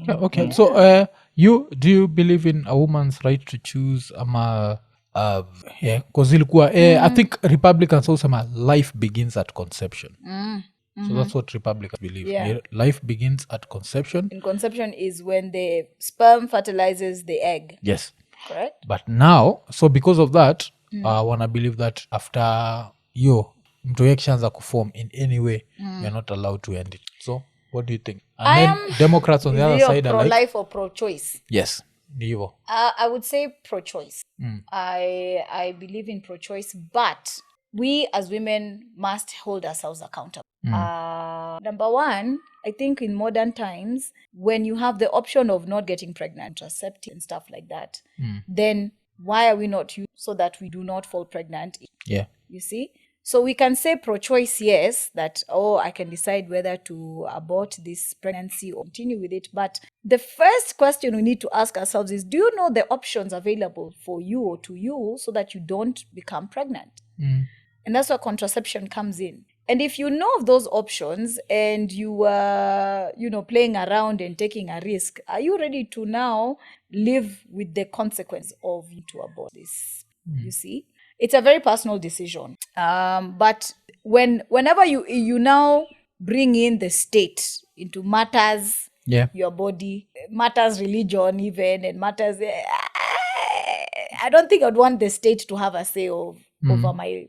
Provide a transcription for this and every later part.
Okay. So do you believe in a woman's right to choose? Because I think Republicans also say life begins at conception. So that's what Republicans believe. Yeah. Life begins at conception. And conception is when the sperm fertilizes the egg. Yes. Correct? But now, so because of that, I wanna believe that after mtu yakishaanza kuform in any way, you're not allowed to end it. So what do you think? And then Democrats on the other side are like pro-life or pro-choice? Yes. Ndivyo. I would say pro-choice. I believe in pro-choice, but we as women must hold ourselves accountable. Number one, I think in modern times, when you have the option of not getting pregnant, contraceptive and stuff like that, then why are we not used so that we do not fall pregnant? Yeah. You see? So we can say pro-choice, yes, that, I can decide whether to abort this pregnancy or continue with it. But the first question we need to ask ourselves is, do you know the options available for you or to you so that you don't become pregnant? And that's where contraception comes in. And if you know of those options and you are, playing around and taking a risk, are you ready to now live with the consequence of you to abort this? You see? It's a very personal decision. But whenever you now bring in the state into matters, your body, matters religion even, and matters... I don't think I'd want the state to have a say over my,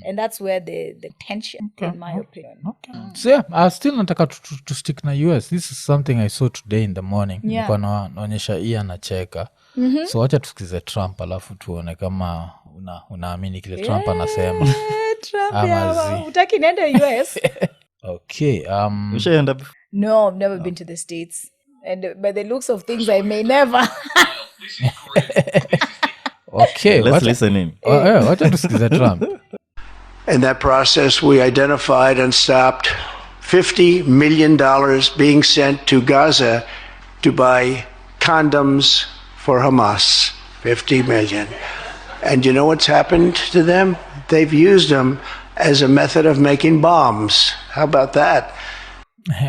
and that's where the tension, in my opinion. Okay. So I still nataka to stick na US. This is something I saw today in the morning. Nilikuwa naonyesha anacheka. So wacha tusikize Trump alafu tuone kama unaamini kile Trump anasema. Trump, utaki nenda US? Okay. Ushaenda before? No, I've never been to the States. And by the looks of things, I may never. Okay, let's listen in. Wacha tusikize Trump. In that process, we identified and stopped $50 million being sent to Gaza to buy condoms for Hamas. 50 million. And you know what's happened to them? They've used them as a method of making bombs. How about that?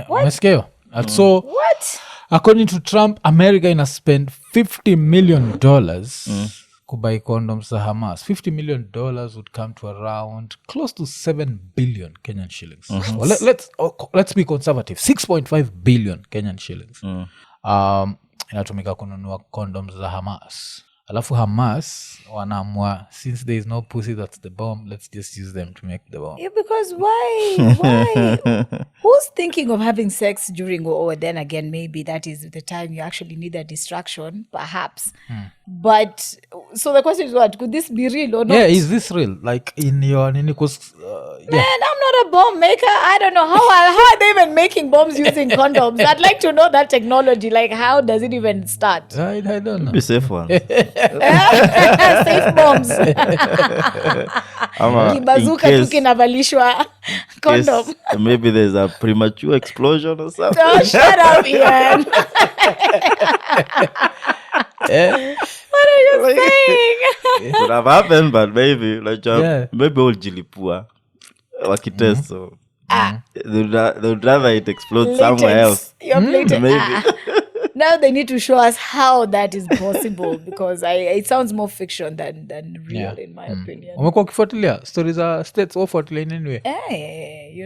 Umesikia? So What? according to Trump, America ina spend $50 million to buy condoms to Hamas. $50 million would come to around close to 7 billion Kenyan shillings. So let's be conservative. 6.5 billion Kenyan shillings. Inatumika kununua condoms za Hamas. Alafu Hamas wanaamua, since there is no pussy, that's the bomb, let's just use them to make the bomb. Yeah, because why? Who's thinking of having sex during war? Then again, maybe that is the time you actually need a distraction, perhaps. But, so the question is what? Could this be real or not? Yeah, is this real? Like in your... Man, I'm not a bomb maker. I don't know. How are they even making bombs using condoms? I'd like to know that technology. Like, how does it even start? I don't know. Be safe one. Safe bombs. Kibazuka tu kinavalishwa condom. Maybe there's a premature explosion or something. Oh, shut up, Ian. What are you saying? It would have happened, but maybe maybe old jilipua wakitest, so they would rather it explode somewhere else. You're blatant. Maybe. Now they need to show us how that is possible, because it sounds more fiction than real, in my opinion. Umekuwa ukifuatilia stories za states wafuatilia anyway.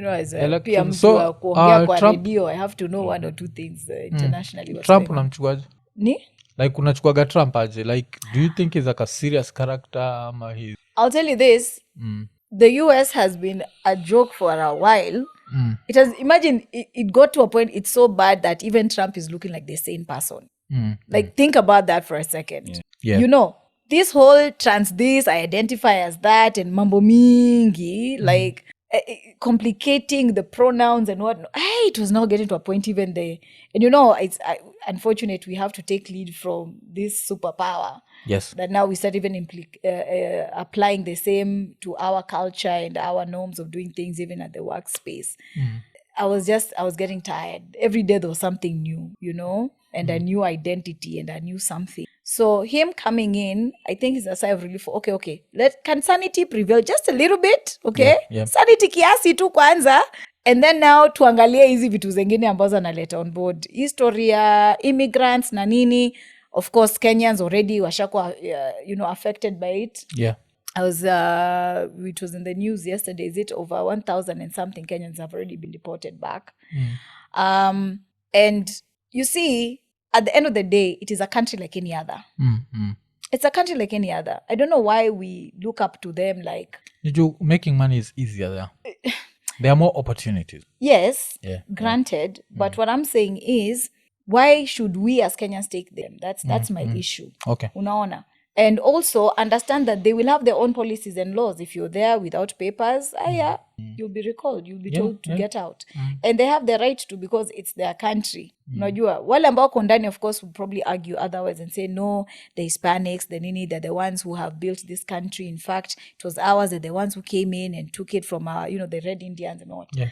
As a Election. PM So, kuongea kwa Trump- radio, I have to know one or two things internationally. what's Trump going on. unamchukuaje? Ni? Like unachukuaga Trump aje? Like, do you think he's like a serious character ama he's... I'll tell you this. The US has been a joke for a while. It has, imagine, it got to a point, it's so bad that even Trump is looking like the same person. Like, think about that for a second. Yeah. This whole this, I identify as that, and mambo mingi, like, complicating the pronouns and whatnot. It was now getting to a point even there. And it's unfortunate we have to take lead from this superpower. Yes. That now we start even applying the same to our culture and our norms of doing things, even at the workspace. I was getting tired. Every day there was something new, and a new identity and a new something. So him coming in, I think is a sign of relief. Okay. Can sanity prevail just a little bit? Okay. Yeah. Sanity kiasi tu kwanza. And then now tuangalie hizi vitu zengine ambazo analeta on board. History ya immigrants na nini. Of course, Kenyans already washakuwa, affected by it. Yeah. It was in the news yesterday, is it over 1,000 and something Kenyans have already been deported back. And you see, at the end of the day, it is a country like any other. It's a country like any other. I don't know why we look up to them like... Making money is easier there. There are more opportunities. Yes, granted. But what I'm saying is, why should we as Kenyans take them? That's my issue. Okay. Unaona? And also understand that they will have their own policies and laws. If you're there without papers, you'll be recalled. You'll be told to get out. And they have the right to, because it's their country. Unajua, wale ambao kondani, of course, will probably argue otherwise and say, no, the Hispanics, the Nini, they're the ones who have built this country. In fact, it was ours. They're the ones who came in and took it from, the Red Indians and all. Yeah.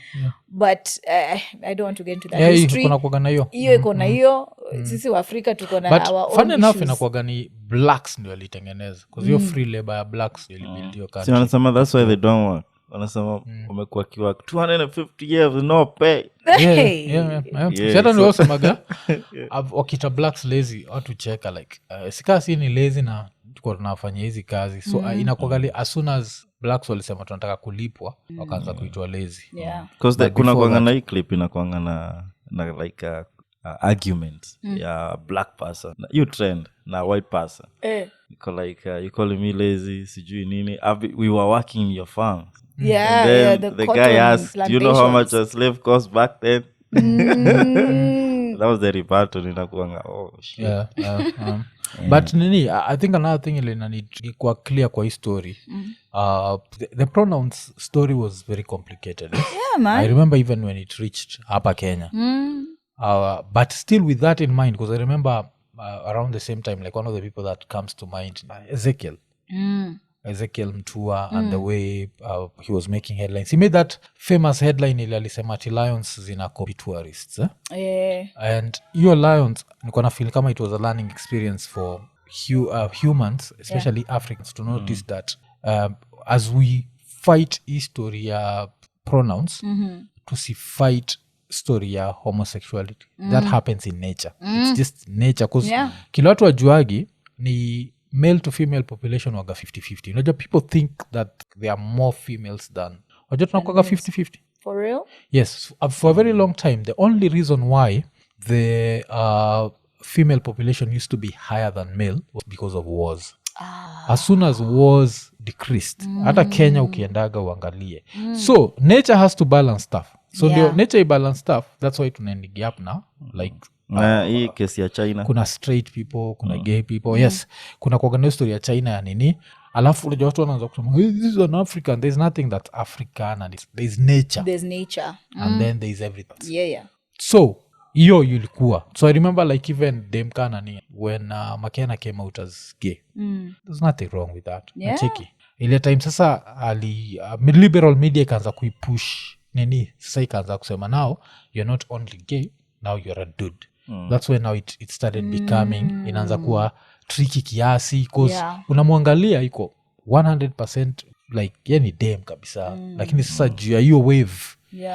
But I don't want to get into that history. Kuna kuagana hiyo. Hiyo iko na hiyo. Sisi wa Afrika tuko na our own issues. But funny enough, inakuaga ni blacks ndio walitengeneza. Because hiyo free labor ya blacks ilibuild hiyo country. See, wanasema that's why they don't work. Wanasema umekuwa kiwa 250 years no pay. Sasa ndio wasemaga wakita blacks lazy watu cheka like sika si ni lazy na tuko tunafanya hizi kazi. So inakuagali as soon as blacks walisema tunataka kulipwa wakaanza kuitwa lazy. Because kuna kuangana hii clip inakuangana na like argument ya black person. You trend na white person. You calling me lazy, sijui nini. We were working in your farm. Yeah, and then the guy asked, do you know how much a slave cost back then? That was the rebuttal. Oh, shit. But nini, I think another thing ilikuwa clear kwa hii story. The pronouns story was very complicated. Yeah, man. I remember even when it reached hapa Kenya. But still with that in mind, because I remember around the same time, like one of the people that comes to mind, Ezekiel Mtua, and the way he was making headlines. He made that famous headline ili alisema ati lions zina copy tourists. And your lions, niko na feel kama it was a learning experience for humans, especially Africans, to notice that as we fight history ya pronouns, to see fight story ya homosexuality. That happens in nature. It's just nature. Because kila watu wajuagi ni male to female population waga 50-50. Unajua, people think that there are more females than... Unajua tunakuaga 50-50. For real? Yes. For a very long time, the only reason why the female population used to be higher than male was because of wars. As soon as wars decreased, hata Kenya ukiendaga uangalie. So, nature has to balance stuff. So, nature ibalance stuff. That's why tunaendigia up now. Like... hii kesi ya China kuna straight people, kuna gay people. Yes, kuna kuagana story ya China ya nini, alafu unajua watu wanaanza kusema this is an African. There's nothing that's African, and there's nature and then there's everything. So hiyo ilikuwa, so I remember like even Demkana ni when Makena came out as gay, there's nothing wrong with that. Nacheki ile time sasa liberal media ikaanza kuipush nini, sasa ikaanza kusema now you're not only gay, now you're a dude. That's when now it started becoming inaanza kuwa tricky kiasi, because unamwangalia iko 100% like yani dem kabisa, lakini sasa juu ya hiyo wave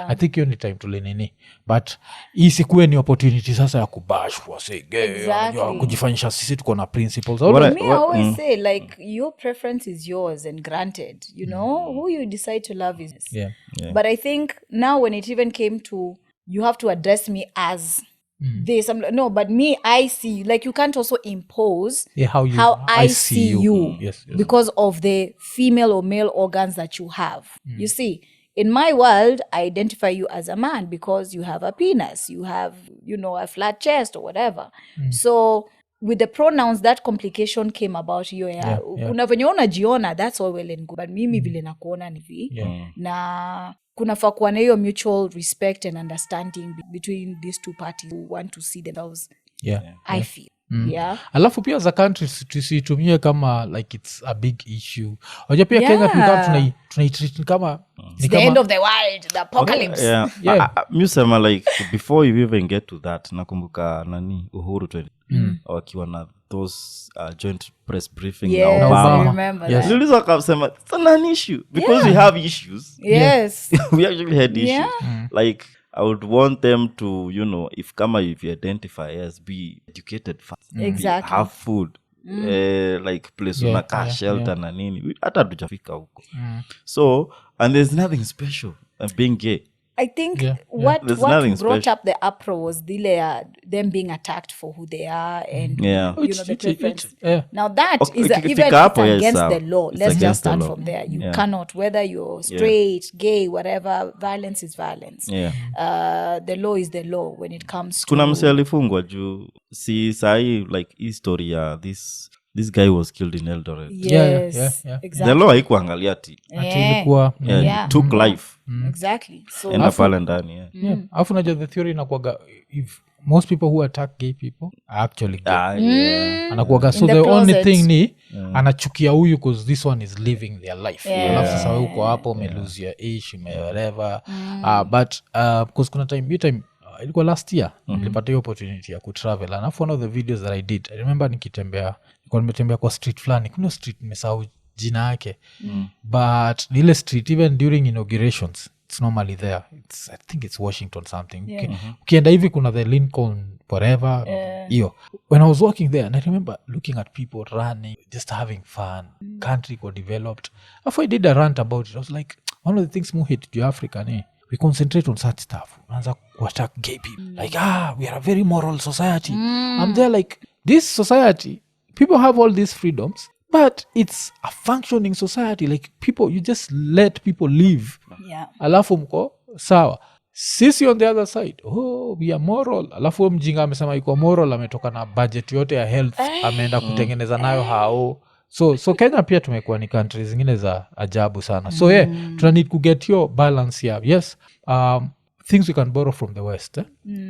I think hiyo ni time tulenini, but isikuwe ni opportunity sasa ya kubashwa say gay, kujifanyisha sisi tuko na principles. I always say like your preference is yours and granted, you know, who you decide to love is but I think now when it even came to you have to address me as this. No, but me, I see you. Like you can't also impose how I see you yes. because of the female or male organs that you have. You see, in my world, I identify you as a man because you have a penis, you have, a flat chest or whatever. So with the pronouns, that complication came about here. Unavyo unajiona, that's all well and good. But mimi vile nakuona ni vi. Na kunafaa kuwa na hiyo mutual respect and understanding between these two parties who want to see themselves. I feel. Alafu pia za country tusitumie kama like it's a big issue. Wajua pia Kenya tunai treat kama it's the end of the world, the apocalypse. Yeah. Yeah. Musema like before you even get to that, nakumbuka nani Uhuru 20 wakiwa na those joint press briefing Yes, na I Obama. remember Yes. that. Niliuliza wakasema it's not an issue because we have issues. Yes. We actually had issues. Yeah. Like I would want them to, if you identify as be educated first, Exactly. have food, like place Yeah, unakaa yeah, shelter na nini, hata tujafika huko. So and there's nothing special being gay. I think Yeah, what There's nothing brought special. up the uproar was them being attacked for who they are and Yeah. the preference. yeah. Now that Okay, is ikifika even hapo, yes, against sawa. the law. It's Let's against just the start law. from there. You Yeah. cannot, whether you're straight, gay, whatever, violence is violence. Yeah. The law is the law when it comes to Kuna mse alifungwa juu si sahi like history ya this guy was killed in Eldoret. Yes, Yeah. exactly. The law haikuangalia ati Ati ilikuwa Yeah. took life Exactly. So enda pale ndani. yeah. Alafu najua the theory inakuwaga if most people who attack gay people are actually gay. Yeah. Anakuwaga so In the the only closet. thing ni anachukia huyu because this one is living their life. Yeah. Alafu sasa wewe uko hapo umelose your age whatever. But because kuna time ilikuwa last year nilipata hiyo opportunity ya kutravel and one of the videos that I did I remember nilikuwa nimetembea kwa street fulani kuna street nimesahau jina yake but ile street even during inaugurations it's normally there I think it's Washington something. Ukienda hivi kuna the Lincoln forever hiyo when I was walking there and I remember looking at people running just having fun country got developed. After I did a rant about it I was like one of the things more hate to Africa we concentrate on such stuff unaanza kuattack gay people like we are a very moral society. I'm there like this society people have all these freedoms but it's a functioning society like people you just let people live yeah. alafu mko sawa sisi on the other side we are moral alafu huyo mjinga amesema iko moral ametoka na budget yote ya health ameenda kutengeneza nayo hao so Kenya pia tumekuwa ni country zingine za ajabu sana so tuna need to get your balance here yes things we can borrow from the West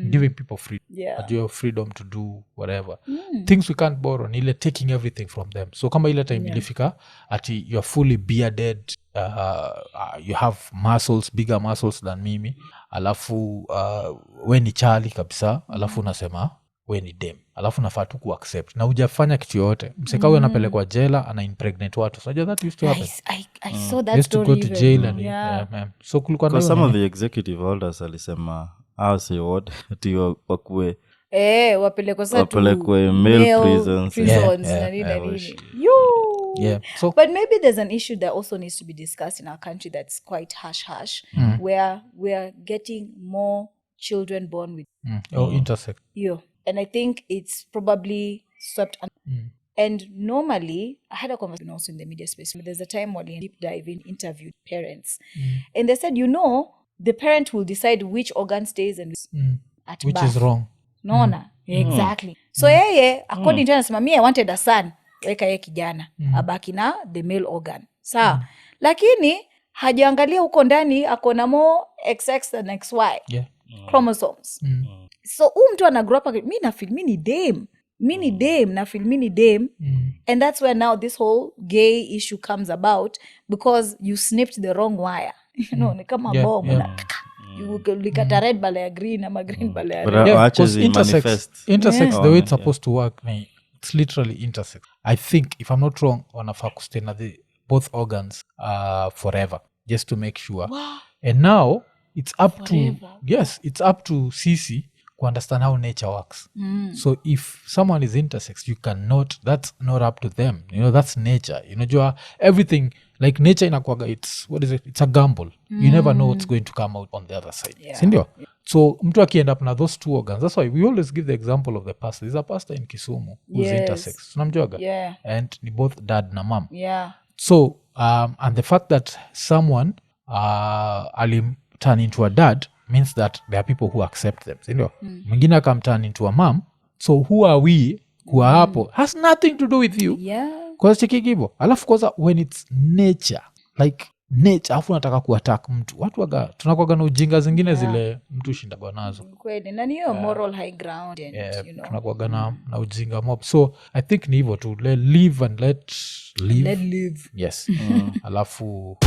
giving people freedom your freedom to do whatever things we can't borrow ni ile taking everything from them so kama ile time ilifika ati you're fully bearded you have muscles bigger muscles than mimi alafu we ni chali kabisa alafu unasema we ni dem alafu nafaa tu kuaccept na hujafanya kitu yoyote msekawe anapelekwa jela ana impregnate watu so that used to happen. I saw that Used to story go to even. jail and Yeah. so kulikuwa Because na some hiyo of the executive orders alisema say what ati wakue wapelekwa sasa to Wapelekwe male prisons. prisons Yeah, na nini na I nini. wish. yeah so But maybe there's an issue that also needs to be discussed in our country that's quite hush where we're getting more children born with intersex you. And I think it's probably swept and normally I had a conversation also in the media space. There's a time when I deep dive in interviewed parents and they said, the parent will decide which organ stays and at which birth. is wrong Naona exactly so yeye according to anasema I wanted a son weka ye kijana abaki na the male organ sawa lakini hajaangalia huko ndani akona more XX than XY chromosomes so mtu ana grow up mi nafeel mi ni dame nafeel mi ni dame and that's where now this whole gay issue comes about because you snipped the wrong wire ni kama bomu likata red bala ya green ama green bala ya But red. watches 'cause in manifest. intersex Yeah. the way it's supposed to work it's literally intersex I think if I'm not wrong wanafaa kustay na both organs forever just to make sure and now it's up it's up to sisi to understand how nature works so if someone is intersex you cannot that's not up to them that's nature everything like nature inakuwaga it's a gamble you never know what's going to come out on the other side sindio so mtu akiend up na those two organs that's why we always give the example of the pastor there's a pastor in Kisumu who's intersex unamjuaga and ni both dad na mom so and the fact that someone alim turn into a dad means that there are people who accept them sindio mwingine akamturn into a mom so who are we kuwa hapo has nothing to do with you kwachekigivo alafu kwanza when it's nature like nature alafu nataka kuattack mtu watu tunakwaga na ujinga zingine zile mtu shindagwa nazo kweli na niyo moral high ground and tunakwaga na ujinga mob so I think ni hivyo tu live and let live live yes alafu